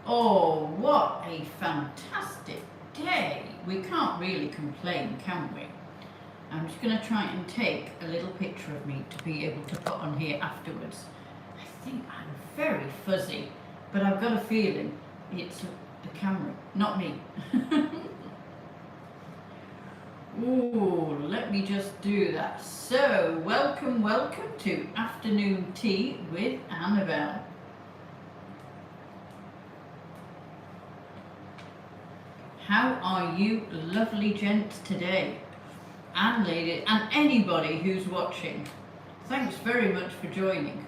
Oh, what a fantastic day. We can't really complain, can we? I'm just going to try and take a little picture of me to be able to put on here afterwards. I think I'm very fuzzy, but I've got a feeling it's the camera, not me. Ooh, let me just do that. So, welcome to Afternoon Tea with Annabelle. How are you lovely gents today? And ladies, and anybody who's watching. Thanks very much for joining.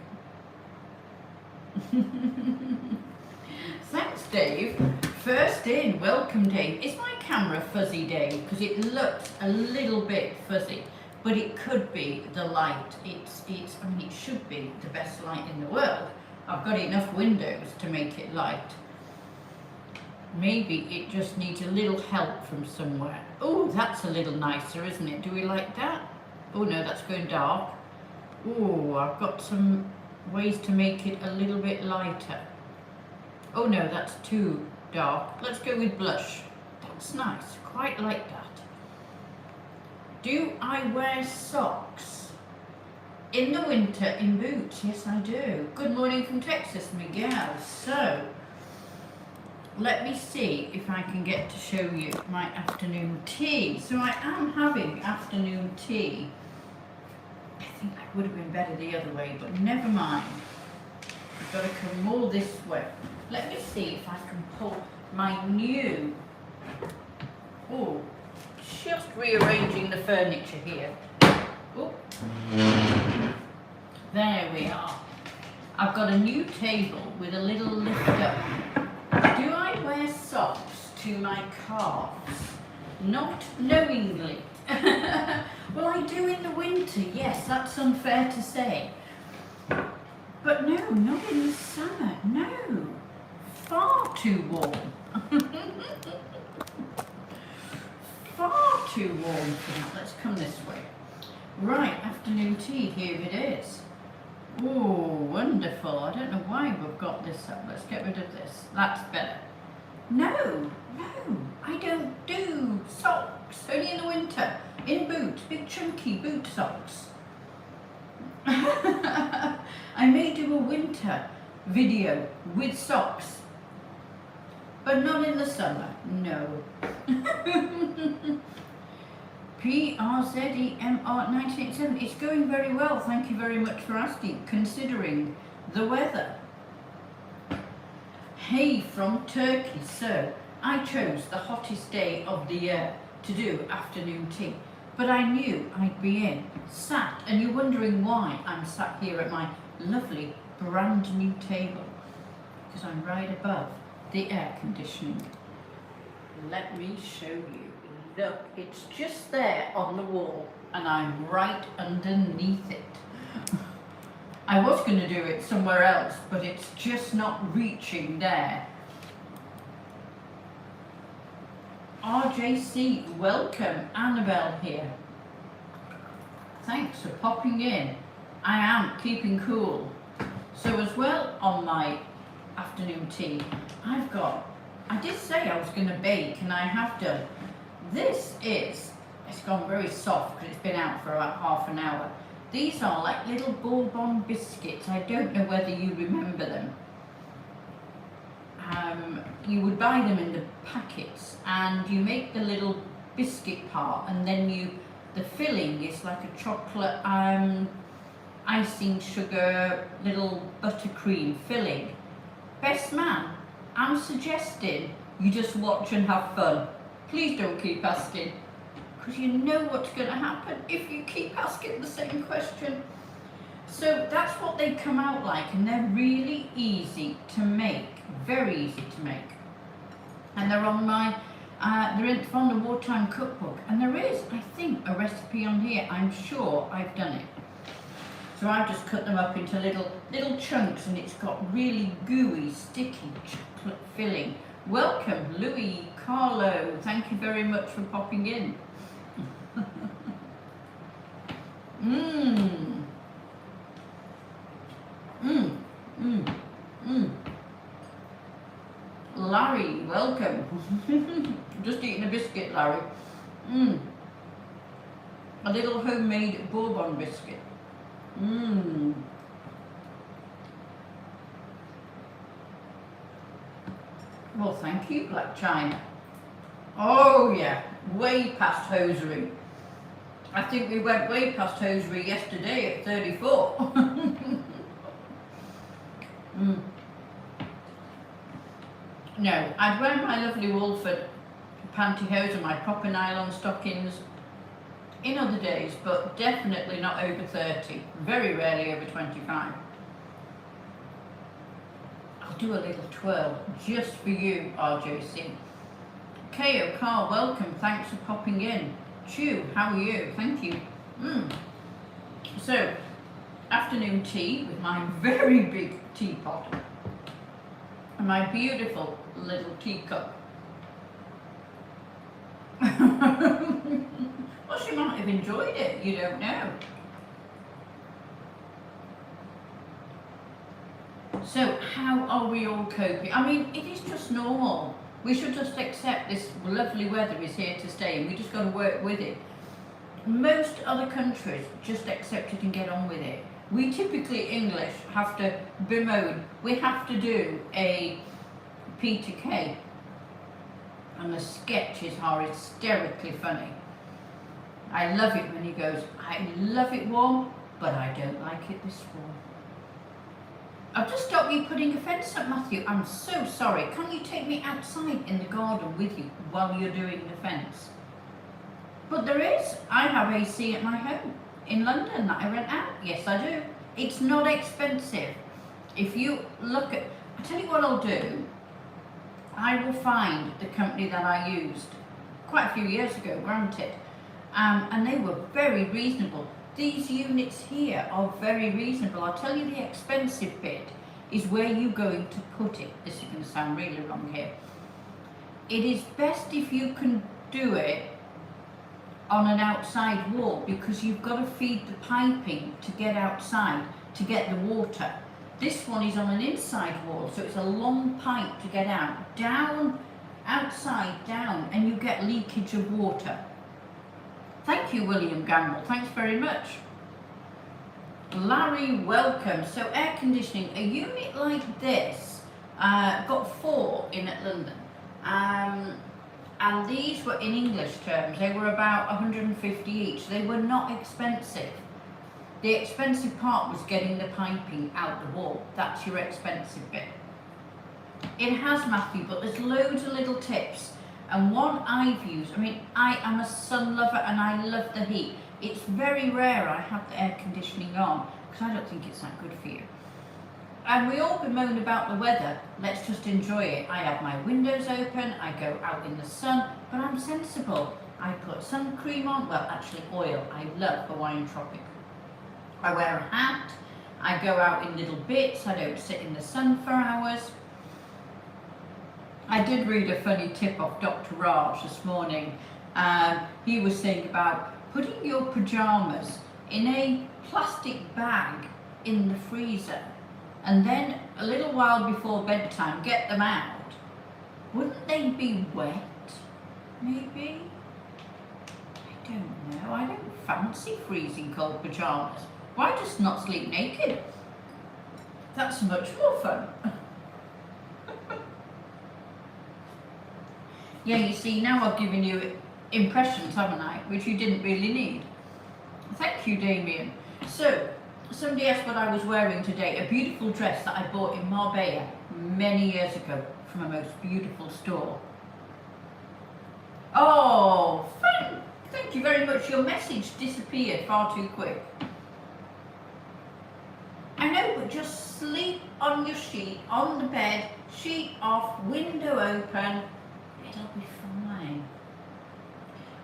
Thanks, Dave. First in, welcome, Dave. Is my camera fuzzy, Dave? Because it looks a little bit fuzzy, but it could be the light. I mean, it should be the best light in the world. I've got enough windows to make it light. Maybe it just needs a little help from somewhere. Oh, that's a little nicer, isn't it? Do we like that? Oh no, that's going dark. Oh, I've got some ways to make it a little bit lighter. Oh no, that's too dark. Let's go with blush. That's nice, quite like that. Do I wear socks? In the winter, in boots? Yes, I do. Good morning from Texas, Miguel. So, let me see if I can get to show you my afternoon tea. So I am having afternoon tea. I think that would have been better the other way, but never mind. I've got to come more this way. Let me see if I can pull my new... Oh, just rearranging the furniture here. Oh. There we are. I've got a new table with a little lift up. Do I wear socks to my calves? Not knowingly. Well, I do in the winter, yes, that's unfair to say. But no, not in the summer, no. Far too warm. Far too warm for that. Let's come this way. Right, afternoon tea, here it is. Oh, wonderful. I don't know why we've got this up. Let's get rid of this. That's better. No, I don't do socks. Only in the winter. In boots, big chunky boot socks. I may do a winter video with socks, but not in the summer, no. PRZEMR 1987. It's going very well, thank you very much for asking, considering the weather. Hey from Turkey. So, I chose the hottest day of the year to do afternoon tea, but I knew I'd be sat, and you're wondering why I'm sat here at my lovely brand new table, because I'm right above the air conditioning. Let me show you. Look, it's just there on the wall, and I'm right underneath it. I was going to do it somewhere else, but it's just not reaching there. RJC, welcome. Annabelle here. Thanks for popping in. I am keeping cool. So as well on my afternoon tea, I did say I was going to bake, and I have done. It's gone very soft because it's been out for about half an hour. These are like little Bourbon biscuits. I don't know whether you remember them. You would buy them in the packets, and you make the little biscuit part, and then the filling is like a chocolate icing sugar little buttercream filling. Best man, I'm suggesting you just watch and have fun. Please don't keep asking, because you know what's going to happen if you keep asking the same question. So that's what they come out like, and they're really easy to make, very easy to make. And they're on they're from the Wartime Cookbook, and there is, I think, a recipe on here. I'm sure I've done it. So I've just cut them up into little chunks, and it's got really gooey, sticky chocolate filling. Welcome, Louis Carlo. Thank you very much for popping in. Larry, welcome. Just eating a biscuit, Larry. Mmm. A little homemade Bourbon biscuit. Mmm. Well, thank you, Black China. Oh yeah, way past hosiery. I think we went way past hosiery yesterday at 34. Mm. No, I'd wear my lovely Wolford pantyhose and my proper nylon stockings in other days, but definitely not over 30. Very rarely over 25. I'll do a little twirl just for you, RJC. KO Carl, welcome. Thanks for popping in. Chew, how are you? Thank you. So, afternoon tea with my very big teapot and my beautiful little teacup. Well, she might have enjoyed it, you don't know. So, how are we all coping? I mean, it is just normal. We should just accept this lovely weather is here to stay and we just got to work with it. Most other countries just accept it and get on with it. We typically, English, have to bemoan. We have to do a Peter Kay. And the sketches are hysterically funny. I love it when he goes, I love it warm, but I don't like it this warm. I've just stopped you putting a fence up, Matthew. I'm so sorry. Can't you take me outside in the garden with you while you're doing the fence? But there is. I have AC at my home in London that I rent out. Yes, I do. It's not expensive. If you look at, I tell you what I'll do. I will find the company that I used quite a few years ago, granted, and they were very reasonable. These units here are very reasonable. I'll tell you the expensive bit is where you're going to put it. This is going to sound really wrong here. It is best if you can do it on an outside wall because you've got to feed the piping to get outside to get the water. This one is on an inside wall, so it's a long pipe to get out. Down, outside, down, and you get leakage of water. Thank you, William Gamble. Thanks very much. Larry, welcome. So air conditioning, a unit like this, got 4 in at London. And these were in English terms, they were about 150 each. They were not expensive. The expensive part was getting the piping out the wall. That's your expensive bit. It has, Matthew, but there's loads of little tips. And one I've used, I mean, I am a sun lover and I love the heat. It's very rare I have the air conditioning on because I don't think it's that good for you. And we all bemoan about the weather. Let's just enjoy it. I have my windows open, I go out in the sun, but I'm sensible. I put sun cream on, well, actually oil. I love Hawaiian Tropic. I wear a hat, I go out in little bits, I don't sit in the sun for hours. I did read a funny tip off Dr. Raj this morning. He was saying about putting your pajamas in a plastic bag in the freezer and then a little while before bedtime get them out. Wouldn't they be wet? Maybe? I don't know. I don't fancy freezing cold pajamas. Why just not sleep naked? That's much more fun. Yeah, you see, now I've given you impressions, haven't I? Which you didn't really need. Thank you, Damien. So, somebody asked what I was wearing today. A beautiful dress that I bought in Marbella many years ago from a most beautiful store. Oh, thank you very much. Your message disappeared far too quick. I know, but just sleep on your sheet, on the bed, sheet off, window open. It'll be fine.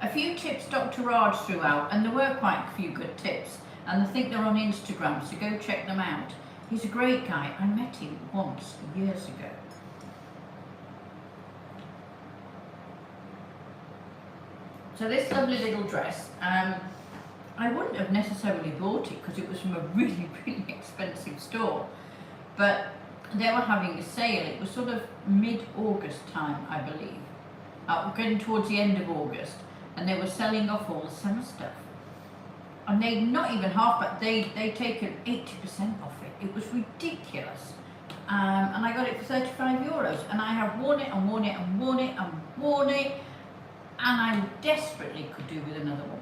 A few tips Dr. Raj threw out, and there were quite a few good tips, and I think they're on Instagram, so go check them out. He's a great guy. I met him once, years ago. So this lovely little dress, I wouldn't have necessarily bought it because it was from a really, really expensive store, but they were having a sale. It was sort of mid-August time, I believe. Getting towards the end of August, and they were selling off all the summer stuff. And they not even half, but they'd taken 80% off it. It was ridiculous. And I got it for 35 euros, and I have worn it and worn it and worn it and worn it, and I desperately could do with another one.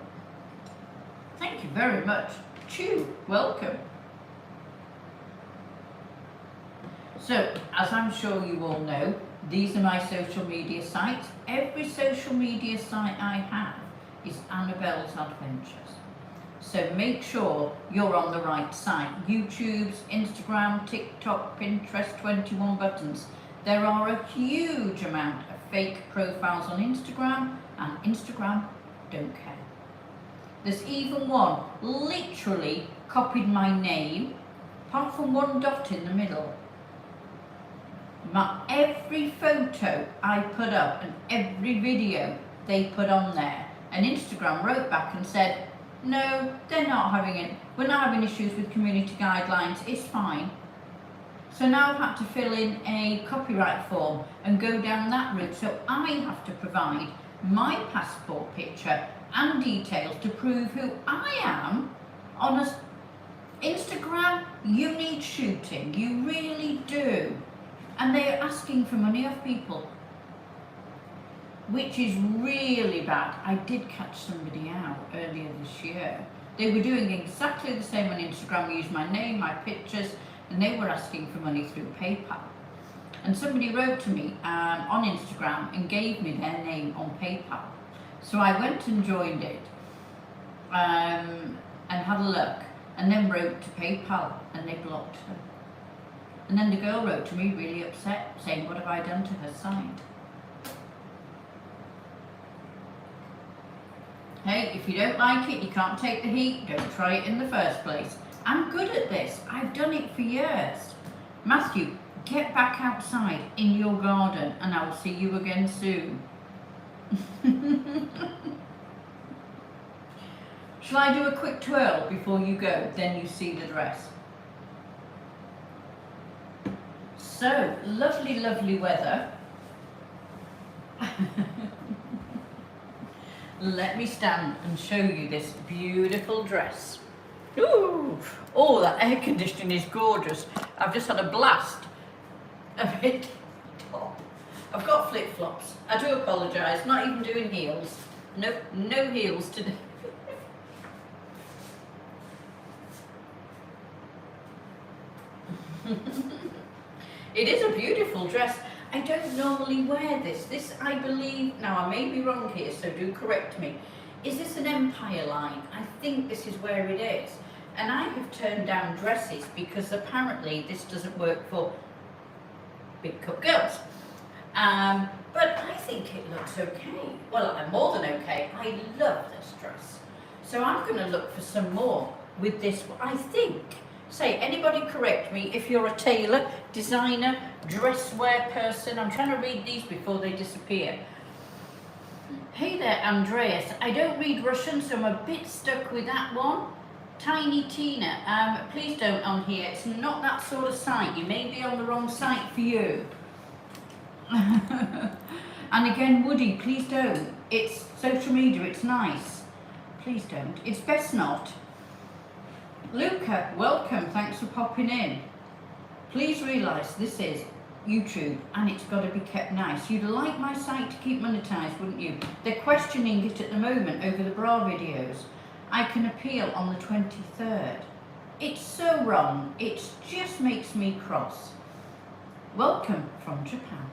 Thank you very much. Chew, welcome. So, as I'm sure you all know, these are my social media sites. Every social media site I have is Annabelle's Adventures. So make sure you're on the right site. YouTube's, Instagram, TikTok, Pinterest, 21 buttons. There are a huge amount of fake profiles on Instagram, and Instagram don't care. There's even one literally copied my name, apart from one dot in the middle. Every photo I put up and every video they put on there, and Instagram wrote back and said, no, they're not having it. We're not having issues with community guidelines. It's fine. So now I've had to fill in a copyright form and go down that route. So I have to provide my passport picture and details to prove who I am on Instagram. You need shooting. You really do. And they're asking for money off people, which is really bad. I did catch somebody out earlier this year. They were doing exactly the same on Instagram. We used my name, my pictures, and they were asking for money through PayPal. And somebody wrote to me on Instagram and gave me their name on PayPal. So I went and joined it and had a look, and then wrote to PayPal, and they blocked them. And then the girl wrote to me really upset, saying, what have I done to her site? Hey, if you don't like it, you can't take the heat, don't try it in the first place. I'm good at this. I've done it for years. Matthew, get back outside in your garden and I'll see you again soon. Shall I do a quick twirl before you go? Then you see the dress. So, lovely, lovely weather. Let me stand and show you this beautiful dress. Ooh, oh, that air conditioning is gorgeous. I've just had a blast of it. I've got flip-flops. I do apologise, not even doing heels. No, no heels today. It is a beautiful dress. I don't normally wear this. This, I believe, now I may be wrong here, so do correct me. Is this an Empire line? I think this is where it is. And I have turned down dresses because apparently this doesn't work for big cup girls. But I think it looks okay. Well, I'm more than okay. I love this dress. So I'm going to look for some more with this, I think. Say, anybody correct me if you're a tailor, designer, dress wear person. I'm trying to read these before they disappear. Hey there, Andreas. I don't read Russian, so I'm a bit stuck with that one. Tiny Tina, please don't on here. It's not that sort of site. You may be on the wrong site for you. And again, Woody, please don't. It's social media, it's nice. Please don't. It's best not. Luca, welcome, thanks for popping in. Please realise this is YouTube and it's got to be kept nice. You'd like my site to keep monetised, wouldn't you? They're questioning it at the moment over the bra videos. I can appeal on the 23rd. It's so wrong, it just makes me cross. Welcome from Japan.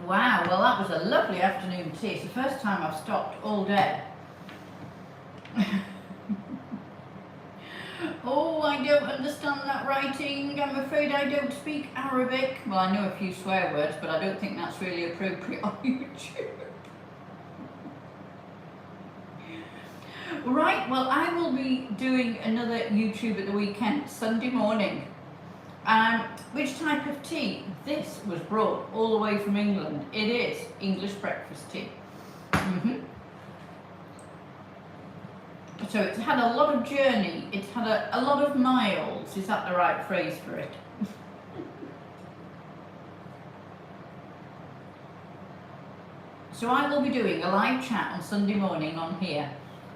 Wow, well that was a lovely afternoon tea. It's the first time I've stopped all day. Oh, I don't understand that writing. I'm afraid I don't speak Arabic. Well, I know a few swear words, but I don't think that's really appropriate on YouTube. Right, well, I will be doing another YouTube at the weekend, Sunday morning. Which type of tea? This was brought all the way from England. It is English breakfast tea. So it's had a lot of journey, it's had a lot of miles, is that the right phrase for it? So I will be doing a live chat on Sunday morning on here,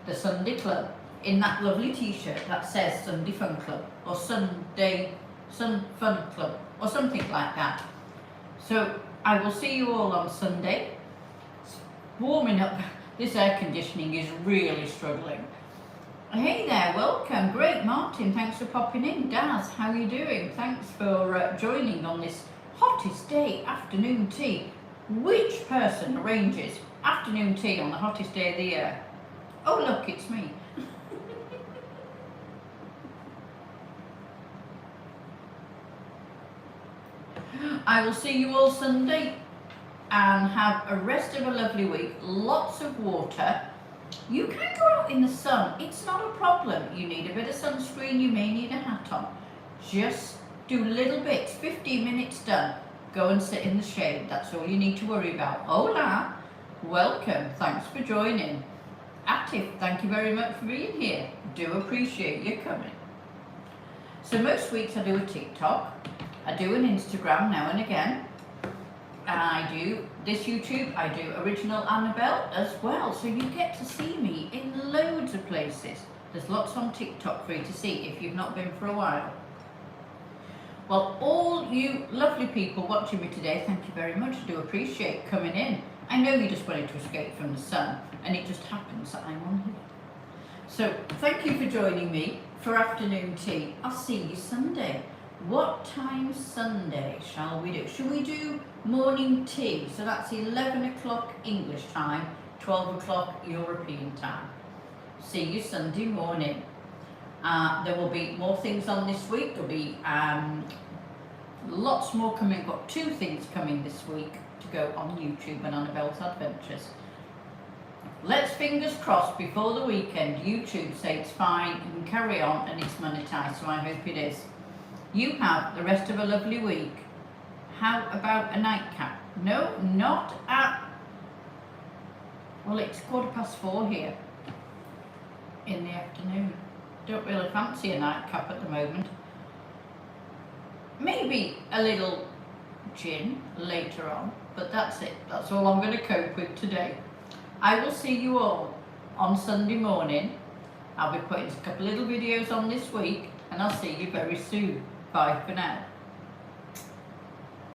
the Sunday Club, in that lovely t-shirt that says Sunday Fun Club or Sunday Sun Fun Club or something like that. So I will see you all on Sunday. It's warming up. This air conditioning is really struggling. Hey there, welcome. Great, Martin, thanks for popping in. Daz, how are you doing? Thanks for joining on this hottest day, afternoon tea. Which person arranges afternoon tea on the hottest day of the year? Oh look, it's me. I will see you all Sunday and have a rest of a lovely week. Lots of water. You can go out in the sun. It's not a problem. You need a bit of sunscreen. You may need a hat on. Just do little bits. 15 minutes done. Go and sit in the shade. That's all you need to worry about. Hola. Welcome. Thanks for joining. Atif, thank you very much for being here. Do appreciate you coming. So most weeks I do a TikTok. I do an Instagram now and again. I do this YouTube, I do Original Annabelle as well. So you get to see me in loads of places. There's lots on TikTok for you to see if you've not been for a while. Well, all you lovely people watching me today, thank you very much. I do appreciate coming in. I know you just wanted to escape from the sun, and it just happens that I'm on here. So thank you for joining me for afternoon tea. I'll see you Sunday. What time Sunday shall we do? Shall we do morning tea? So that's 11 o'clock English time, 12 o'clock European time. See you Sunday morning. There will be more things on this week. There'll be lots more coming. Got 2 things coming this week to go on YouTube and Annabelle's Adventures. Let's fingers crossed before the weekend YouTube say it's fine, you can carry on and it's monetized, so I hope it is. You have the rest of a lovely week. How about a nightcap? No, not at, well, it's 4:15 here in the afternoon. Don't really fancy a nightcap at the moment. Maybe a little gin later on, but that's it. That's all I'm going to cope with today. I will see you all on Sunday morning. I'll be putting a couple little videos on this week, and I'll see you very soon. Bye for now.